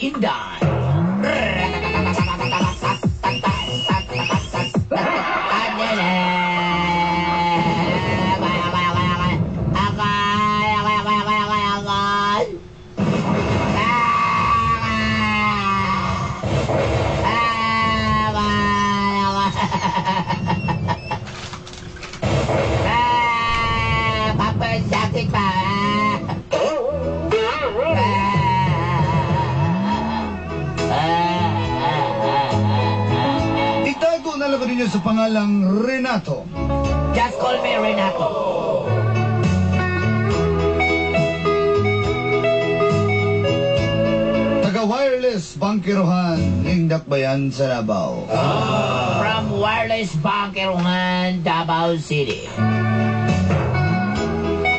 Inday. Sakit pa. Itago na lang ninyo sa pangalang Renato. Just call me Renato. Taga-wireless bangkirohan, Lingdak Bayan sa Davao. From Wireless Bangkirohan, Davao City.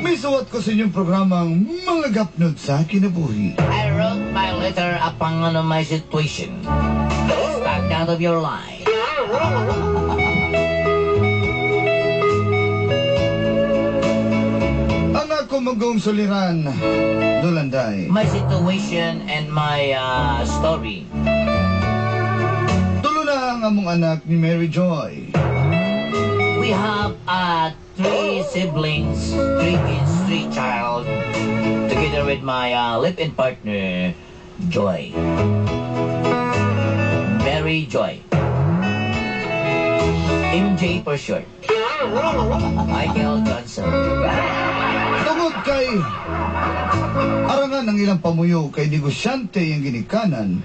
May suwat ko sa inyong programang Mga Gapnod sa Kinabuhi. I wrote my letter upon my situation. Start out of your life. Ang ako magong suliran, Dulanday. My situation and my story. Tulo na ang among anak ni Mary Joy. We have 3 siblings, 3 kids, 3 child, together with my live-in partner, Joy. Mary Joy. MJ for short. Michael Johnson. Tungod kay arangan ang ilang pamuyo kay negosyante yung ginikanan.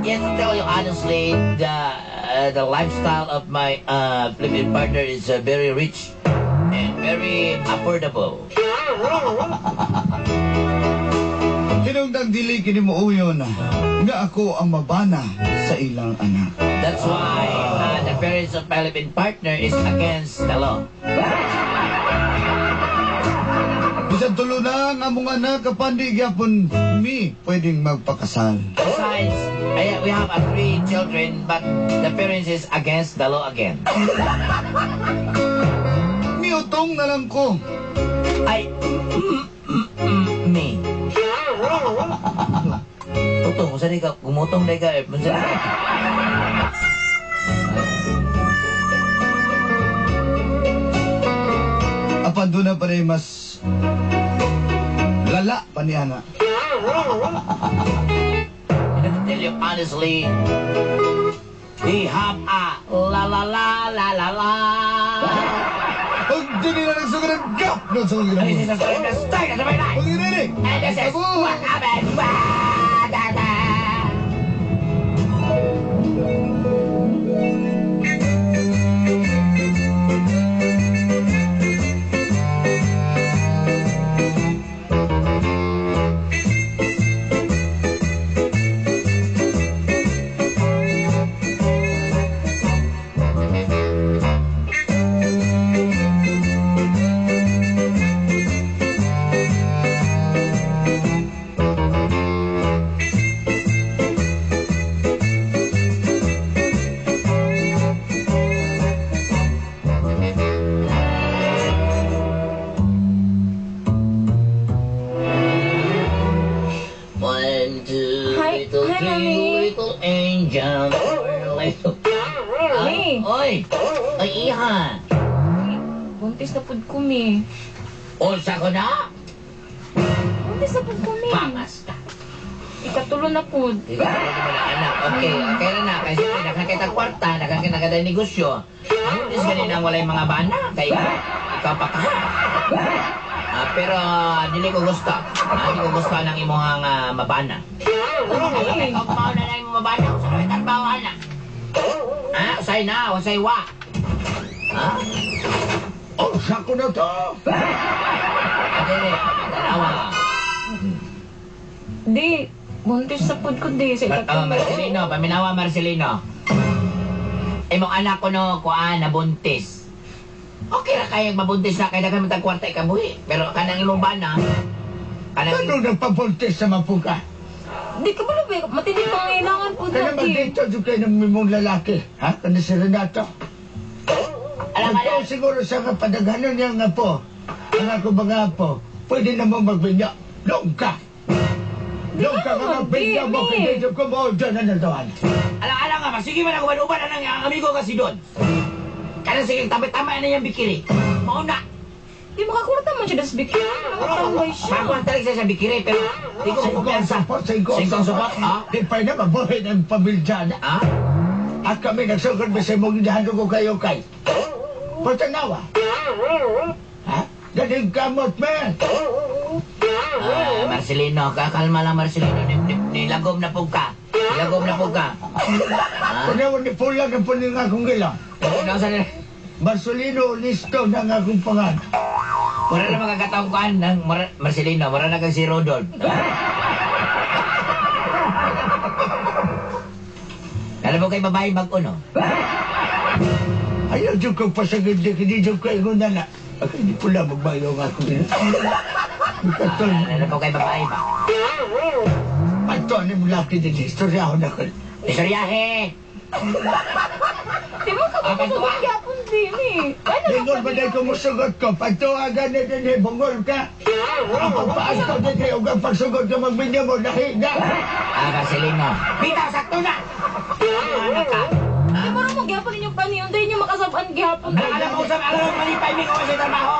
Yes, to tell you honestly, the lifestyle of my live-in partner is very rich and very affordable. Hinungdang dili kini mo uyon nga ako ang mabana sa ilang anak. That's why the parents of my live-in partner is against the law. Bisan tulo na ang among anak kapandi gyapon mi pwedeng magpakasal. Besides, we have 3 children, but the parents is against the law again. Miutong na lang ko. Ay, me. Utong, kung saan ka, gumutong na ka, kung saan ka. Apan doon na pa rin mas lala pa ni Ana. And to tell you honestly, we have a la la la la la la. Huwag din nila nagsugat ng gap doon sa mga This ginawa. is a story of strike at my life. Huwag din nila. And this is what happened. Oy! Ay, iha! Buntis na pud ko mi. Unsa ko na? Buntis na pud ko mi. Pangas ka. Ikatulo na pud. Ikaw mo na anak. Okay, kaya na. Kasi nakakita kwarta, nakakita negosyo. Buntis ganun ang walay mga bana. Kaya ikaw pa ka. Pero dili ko gusto. Hindi ko gusto ng imuhang mabana. Ay, ikaw pa na lang yung mabana. Kung saan trabaho na. Usay na, usay wa. Ha? Sa ko na to. Dili, dalawa. Di, buntis na pud ko di. Sa ikatulo. Marcelino, paminawa Marcelino. Imong anak ko no, kuan, nabuntis. Okay ra kayang mabuntis na kaya nagamit ang kwarta ikabuhi. Pero kanang imong bana, kanang... Ano nagpabuntis sa mapuka? Di ka ba labi? Matindi pang kailangan po Kaya dati. magdito doon kayo ng mimong lalaki. Ha? Kanda si Renato. Alam mo Ikaw siguro sa kapadaganon niya nga po. Ang ako mga po, pwede naman magbinyo. Noong ka. Yung ka nga magpinda mo, kinidyo ko mo, dyan na naldawan. Alang-alang nga, masige man ako manuban ang amigo ka si Don. Kaya sige, tama-tama na yung bikiri. Mauna. Di makakurta man siya das bikini. Nakatambay siya. Bago talaga siya sa bikiri, pero di ko kumpiyansa. Singkong support, ha? Di pa na mabuhay ng pamilyana. Ha? At kami nagsugod ba sa mong inahan ko kayo kay. Patanawa. Ha? Galing kamot, man. Marcelino, kakalma lang Marcelino. Nilagom na po ka. Nilagom na po ka. Ha? Panawan ni Pulang ang puning akong gila. Ano sa nila? Marcelino, listo ng akong pangan. Wala na magkakataong kuhan ng Marcelino. Wala na kang si Rodol. Alam mo kay babae mag-uno? Ayaw dyan kong pasagad na hindi dyan kayo ko na. Ako hindi pula magbayo nga ako gila. Bukatol. Alam mo kay babae ba? Pato, ano mo laki din. Istorya ako na ko. Istoryahe! Di mo ka Pantua. yapon din eh. Ano Bungol ba dahil kumusugot ko? Pato, agad na din. Bungol ka. Ang pagpaas ko din kayo. Ang pagsugot ka magbinya mo. Nahiga. Marcelino. Bitaw, sakto na! Ano ka? Di mo rin magyapon ninyong paniyon. Dahil niyo makasabaan gyapon. Alam mo, alam mo, malipay mi kung sa trabaho.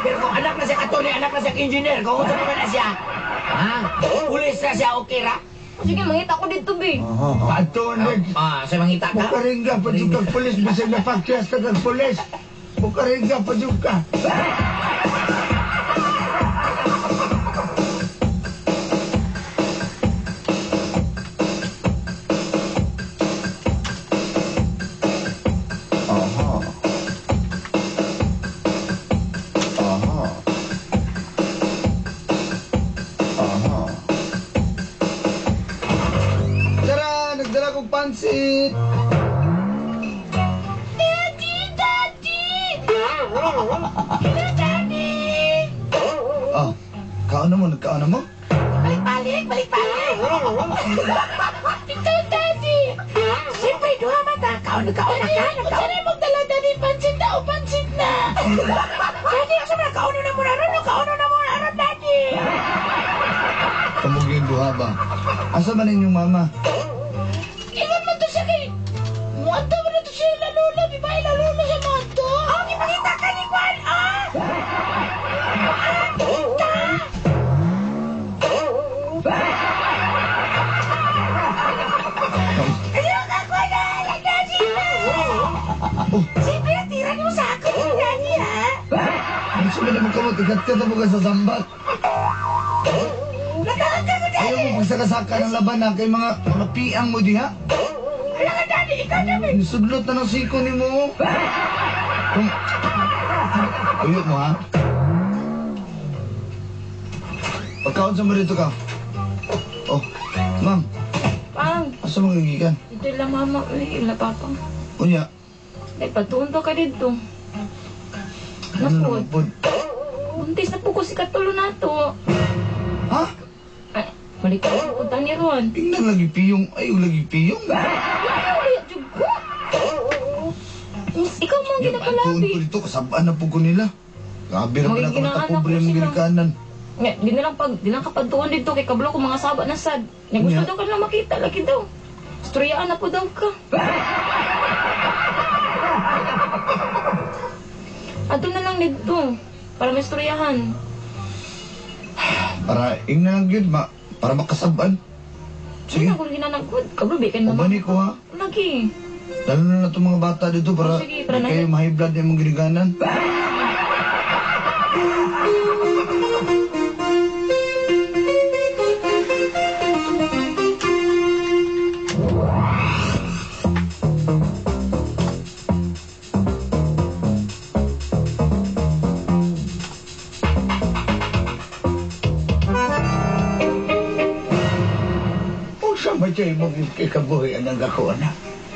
Pero kung anak na siya katuli, anak na siya engineer, kung usap naman na siya, ha? Pulis na siya, okay ra? Sige, mangita ko dito, be. Pato, Sa mangita ka? Bukaringga pa dyan kang pulis. Bisag na pagkiyas na kang pulis. Bukaringga pa dyan ka. Tara, nagdala kong pansit. Daddy! Daddy! Daddy! Oh, kauna mo, nagkauna mo? Balik-balik! Ito, Daddy! Siyempre, duha mata. Kaon na ka. Sana magdala, Daddy, pansit na o pansit na! Daddy, asa mo na? Kaon na muna ron, Daddy! Kamugin duha ba? Asa man inyong mama? Iwan mo to siya kay... Muwanta mo na to siya lalola, di ba? Lalola siya muwanta. Oh, ipakita ka ni Juan, Ayun ako na! Daddy na! Siyempre, tira niyo sa akin, Daddy, ha? Ano sabi naman ka mo? Tigat-gat mo ka sa sambat. Natahan ka mo, Daddy! Ayaw mo pagsakasaka ng laban na kay mga piang mo diha. Wala ka, Daddy! Ikaw namin! Nisudlot na ng siko ni mo. Ayaw mo ha? Pagkaon sa marito ka. Oh, ma'am, Pang, asa mo gigikan? ito lang mama, ila papa. Unya, Ay, patunto ka dito. ano naman po? Buntis na po ko si Katulo na to. Ha? Ay, balik ka sa punta ni Ron. Tingnan lagi piyong. Ayaw lagi piyong. Ay, jug ko. Ikaw mo ang Yung pagtuon ginapalabi. ko dito, kasabaan na po ko nila. Grabe na pala Magiging ka anak pobre ko ng sila. Amerikanan. Nga, di na kapagtuon dito kay kablo ko mga saba na sad. Nga gusto Nga. daw ka na makita, lagi daw. Storyaan na po daw ka. Ato na lang dito. Para may storyahan. Para ing na lang yun, para makasabaan. Sige. Sige, Ako ginanagod. Kablo, bikin mo. ubani ko ha. Lagi. Lalo na itong mga bata dito para Sige, para di kayo ma-high blood na yung mga giniganan. Kung sa matay mo ikabuhi ang ako na.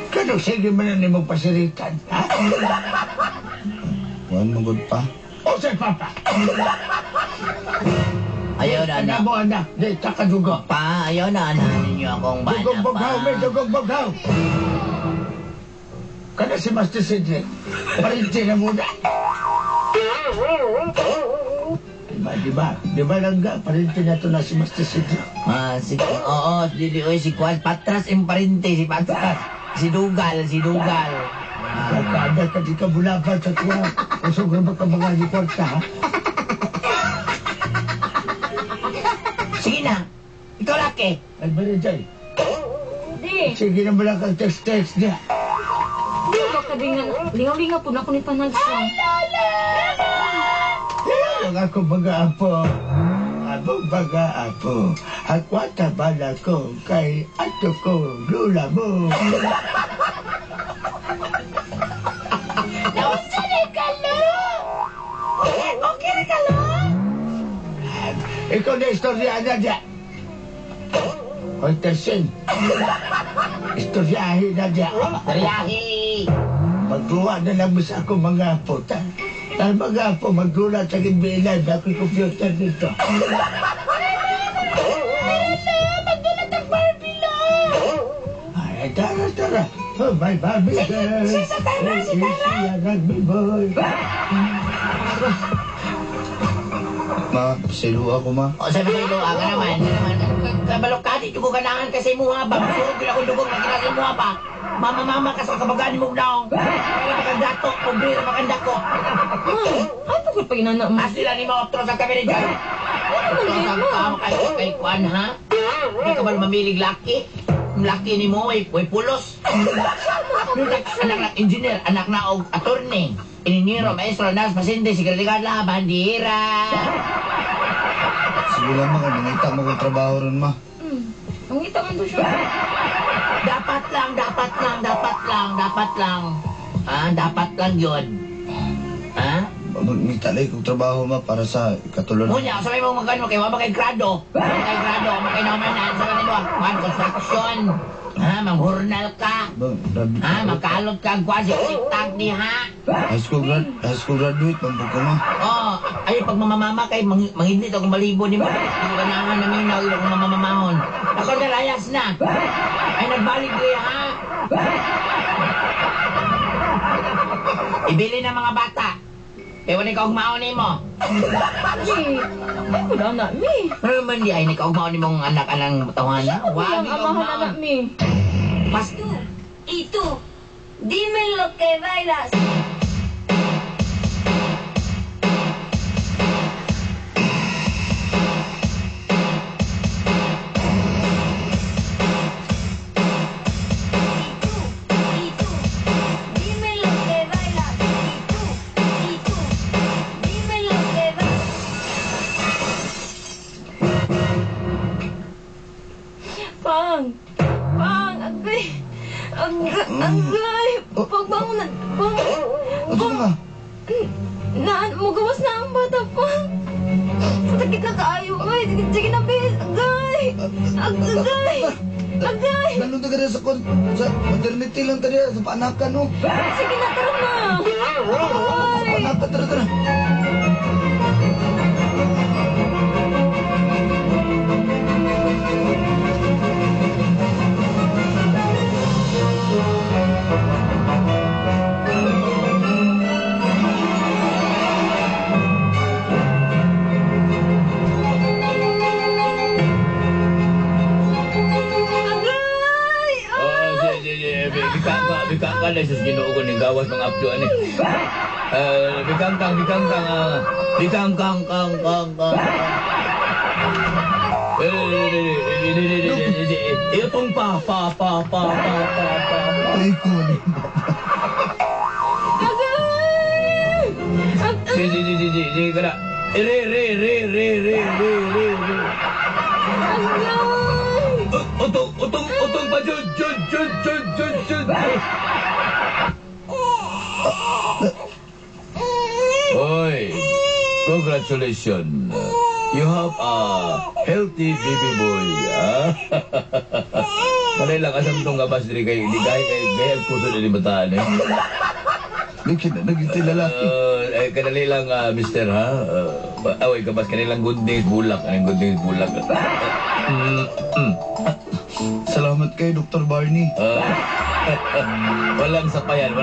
Kano sige man na mong pasiritan, ha? Huwag magod pa. O sa papa? Ayaw na, Ano anak. mo anak? Di, takadugo. Pa, ayaw na, anahan ninyo akong bana, Dugong bughaw, may pa. dugong bughaw. Kada si Master Cedric, parinti na muna. Di ba langga, parinti na ito na si Master Sidro. Sige. Oo, si Kwan. Patras yung parinte, si Patras. Si Dugal. Kada ka di ka bulaban sa tuwa. Usog na ba ka mga di kwarta, ha? Sige na. Ikaw laki. Ay, ba na dyan? Di. Sige na wala kang text-text niya. Di ba ka din lingaw-lingaw po na ako ni Panagsa. Ang ako mga apo. Abong mga apo. Hakwata bala ko kay ato ko lula mo. Nausa ni Kalo! Okay na Kalo? Ikaw na istorya na dyan. Hoy, Tersen. Istoryahin na dyan. Riyahi. Magluwa na lang mo sa ako mga apo. Dahil mga apo, magluwa sa ginbilan na ako'y computer dito. Magdulat ang Barbie lo! Ay, tara. Oh, my Barbie girl. si Tara. Siya nagbiboy. Ma, silu ako, ma. O, sabi sa'yo, aga naman. Kabalokati, ko ganahan kasi mo ha. Bagsurog din ako dugong na kinasin mo ha pa. Mama ka sa kabaganin mo daw. Kaya makandato, pobre na makandako. Ay, pagod pa inana mo. As nila ni mga otro sa kami rin dyan. Otro sa kay Kwan ha. Hindi ka ba mamilig laki? Laki ni mo, ay pulos. Anak na engineer, anak na og attorney. Ininiro, maestro, nas, pasinde, sekretarya, bandira. Sige lang, ma. Nangita mo kong trabaho ron, ma. Ang kita man to siya. Dapat lang yun. Ha? Magngita lang kong trabaho, ma, para sa katulad. Ngunyan, sabi mo magkano kayo, makay grado. Makay naumanan, sabi mo, construction. Ha, manghurnal ka. Ha, magkalot ka, kwasi, tag ni ha. High school graduate, pambog ko, ma. Ay, pag mamamama kay, manghindit akong balibo ni mo. Hindi ka naman namin na akong mamamamahon. Ako nalayas na. Ay, nagbalik ko ha. Ibili ng mga bata. Ewan ikaw mauni mo. Di. Ay, wala na, mi. Ano naman di ay ikaw mauni mong anak-anang tawanan? Wag ang amahan na, mi. Pas Y tú, dime lo que bailas. Y tú, dime lo que bailas. Y tú, dime lo que bailas. Pang, agay. Pagbangon na, Pang. Ano nga? Magawas na ang bata, Pang. Sakit na kaayo, ay. Sige na, bis. Agay. Ganun taga rin sa maternity lang tayo, sa paanakan, no? Sige na, tara na. Ay. Paanakan, tara. Bikang ka na sa ginoo ko ni gawas mga apdoan eh. Bikang. Itong pa. Ay, ko ni. Sige ka na. Re. Utong pa, Jun. Oy, congratulations. You have a healthy baby boy. Malay lang asam itong gabas diri kay di kay puso na limataan eh. Naging lalaki. Kanali lang, mister, ha? Away, kabas kanilang gunding bulak. Anong gunding bulak? Salamat kay Dr. Barney. Walang sapayan.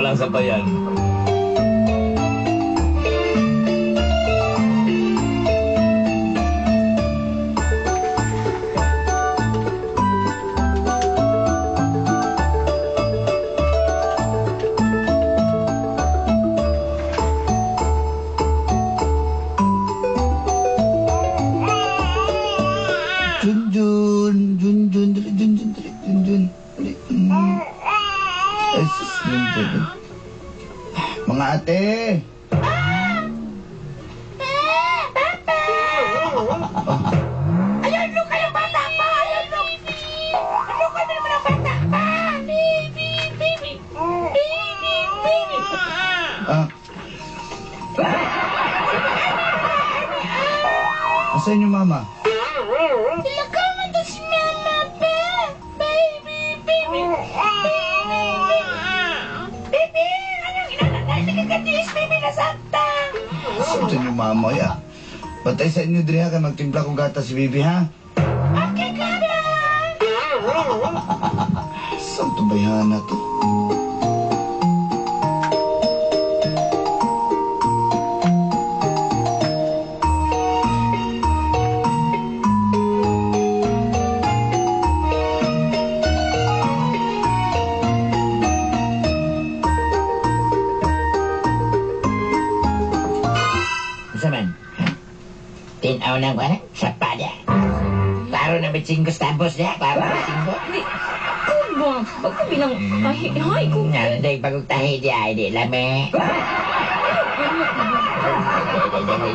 Junjun. Ali. Ay, sus, Junjun. Mga ate. Ayun, look kayong bata pa! Ayun, look! Look kami naman ang bata pa! Baby, baby! Baby, baby! Ah. Asan yung mama? Sila ka man to si mama pa! Baby, baby! Baby! Anong inananay? Nagkakatiis, baby na santa! Asan yung mama, ya? Patay sa inyo, Dre, ha? Kaya magtimpla ko gata si Bibi, ha? Okay ka na! Saan to bayana to? Isa man, ha? Tinaw na ko, ha? Sapa niya. Klaro na bitsingkos tapos niya. Klaro na bitsingkos. Di, ba? Ba't ka bilang hay ko? Nga, day pagod tahi diya, hindi lame.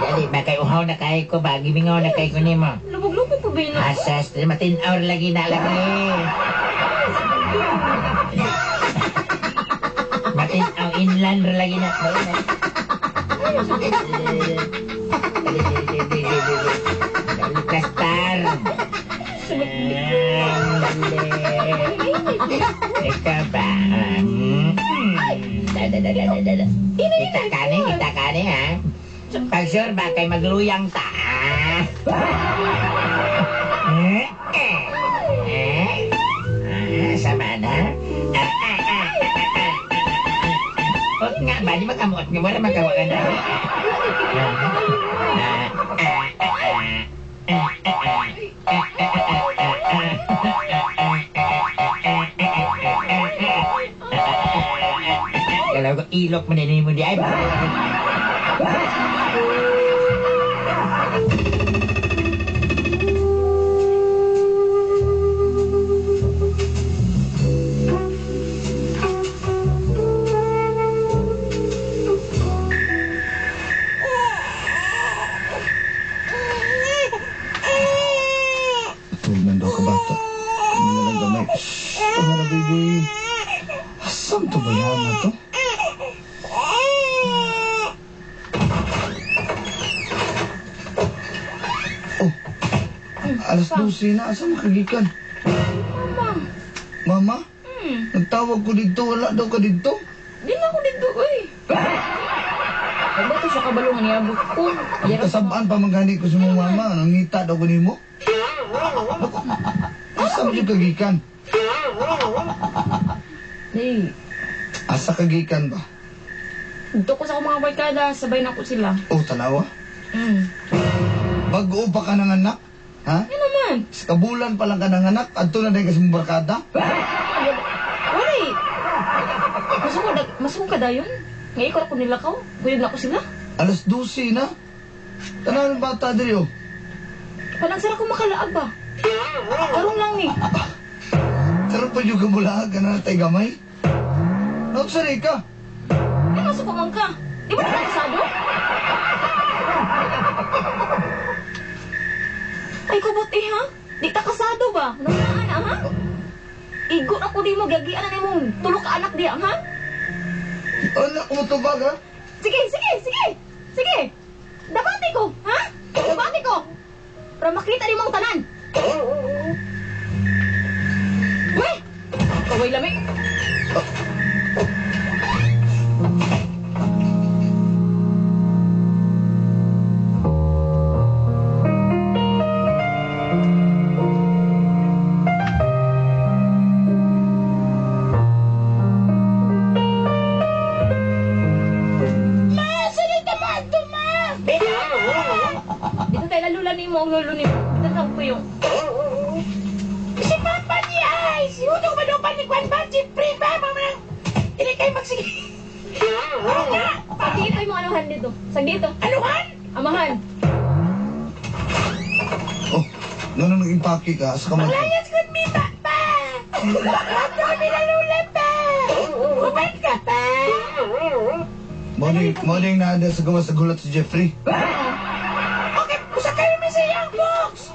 Dali, bakay uhaw na kayo ko ba? Gimingaw na kayo ko ni mo. Lubog-lubog pa ba yun? Asas, matinaw lagi na lagi. Matinaw inland lagi na. Kastar. Ikaw ba? Kita ka ni, ha? Pag sure ba kay magluyang ta? Sama na? Ot nga ba? Di ba kamuot nga? Wala magawa ka na. Kalau ko ilok mo din mo di ay ba? Tulog na daw ka bata. Hindi na lang gamay. Tama na, baby. Saan to bayana to? Oh, alas 12 na. Asa makagikan? Mama? Nagtawag ko dito. Wala daw ka dito. Di na ako dito, uy. Ay, ba ito siya kabalungan niya abot ko? Ang kasabaan pa maghani ko sa mga mama. Nangita daw ko ni mo. Asa mo yung kagikan? Di, Asa kagikan ba? dito ko sa akong mga barkada, sabay na ko sila. Oh, tanawa. Bago pa ka ng anak? Ha? Yan naman. Sa kabulan pa lang ka ng anak? Adto na din kasi mong barkada? Wala eh. Masuko ka dayon? Ngayon ko ako nilakaw. Guyog na ko sila. Alas 12 na. Tanaw ng bata diri oh. Panagsara ko makalaag ba? Karong lang ni. Sarap pa yung kamulaag ka na natay gamay. Nagsari ka. Ay, masuko man ka. Di ba na kasado? Ay, kubot eh ha? Di ta kasado ba? Nangaan na ha? Igo na ko di mo, gagian na ni mong tulok ka anak diya ha? Anak mo to ba ha? Sige, sige, sige! Sige! Dabati ko, ha? Dabati ko! Para makita ni mong tanan! Uy! Kaway lamig! Dito tayo lalula ni mo, ang lolo ni mo. Dito na po yung... Si Papa ni ay! Si Udo ba doon pa ni Kwan ba? Si Pri ba? Mama hindi kayo magsige. Oo nga! Sa dito yung mga anuhan dito. Sa dito. Anuhan? Amahan. Oh, nung nag-impake ka sa kamay ko. Layas good me, Papa! Ba't kami nalula pa? Bumalik ka pa? Morning na ada sa gawas sa gulat si Jeffrey. Okay, usa kayo may sa iyang box.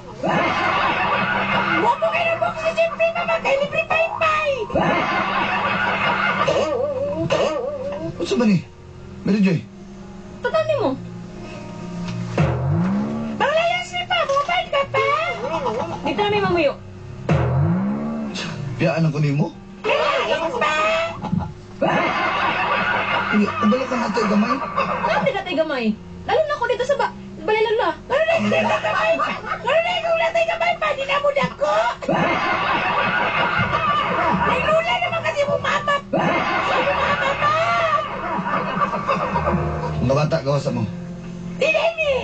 Wapo kayo ng box si Jeffrey, mama. Kaya libre pay-pay. Ano ba ni? Mary Joy? Tatani mo. Panglayas ni pa, bumalik ka pa? Dito na may mamuyo. Biyaan ako nimo? Panglayas pa? Ubalikan natin gamay. Hindi na tayo gamay. Lalo na ako dito sa balilala. Ano na ikaw na kamay pa? Ano na ikaw na tayo kamay pa? Di na mo dako? Ay, lula naman kasi bumama pa. Bumama pa. Mga bata, gawasan mo. Di na ni.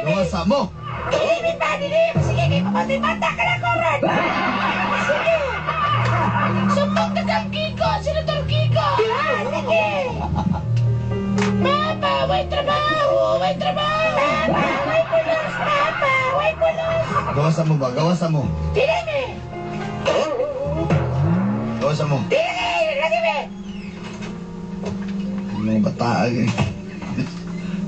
Gawasan mo! Hindi pa, di na. Sige, kay pamatay mata ka na koron. Sige. Sumbong ka kang Kiko, Senator Kiko. Sige. Papa, may trabaho, may trabaho. Papa, may pulos, Papa, may pulos. Gawasan mo ba? Gawasan mo. Di na ni. Gawasan mo. Di na ni. Lagi be. Mga bata eh.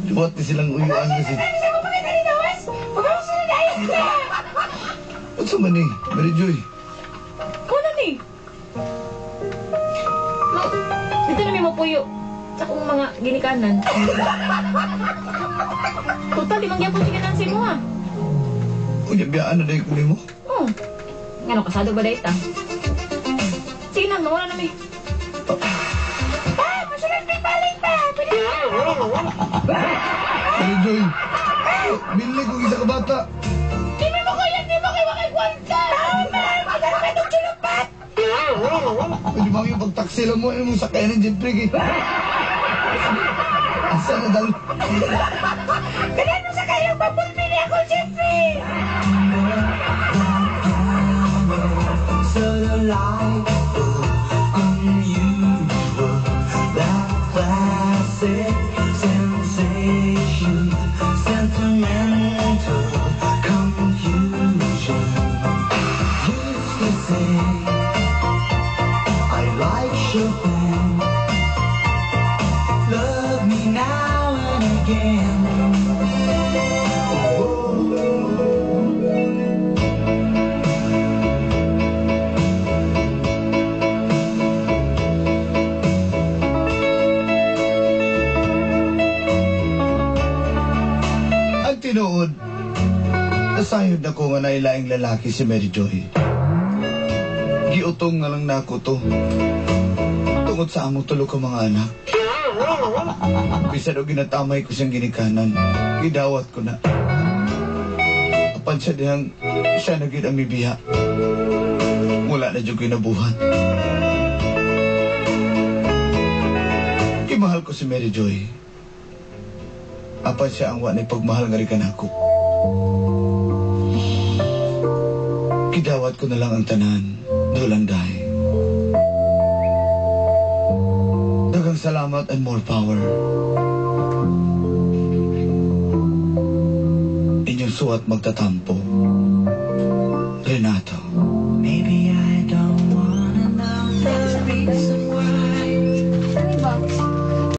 Duwat na silang uyuan kasi. Ano sa mo pakita ni Dawas? Pagkakas na dayas ka. Ano sa man eh? Mary Joy? Kuna ni. No, dito na may mapuyo. Sa kong mga ginikanan. Total, limang gyapon si kanansi mo ha. Uy, biyaan na dahil ko nimo. Oh. Ngano, kasado ba dahil ta? Sige na, mawala na may. Pa, masunod may balik pa. Pwede Mary Joy! Binili ko isa ka bata. Di mo ko yan, di mo kayo makagwanta. Tama, magkano ka itong chulupat. Pwede ba yung pagtaksi lang mo? Ano mong sakayan ng Jeffrey eh? Asa na dal? Ganun sa kayo, papulpili ako, Jeffrey. Sort of like unusual, that classic sensation, sentimental confusion. Used to say I like Chopin, love me now and again. Ang tinuod, nasayod na ko nga nailaing lalaki si Mary Joy. Giutong nga lang na ako to. Tungod sa among tulo ka mga anak. Bisan o ginatamay ko siyang ginikanan, gidawat ko na. Apan siya dihang siya naging ang mibiya. Wala na diyong kinabuhat. Kimahal ko si Mary Joy. Apan siya ang wanay pagmahal nga rin ako. Gidawat ko na lang ang tanan, dulanday. Daghang salamat and more power. Inyong suwat magtatampo. Renato. Maybe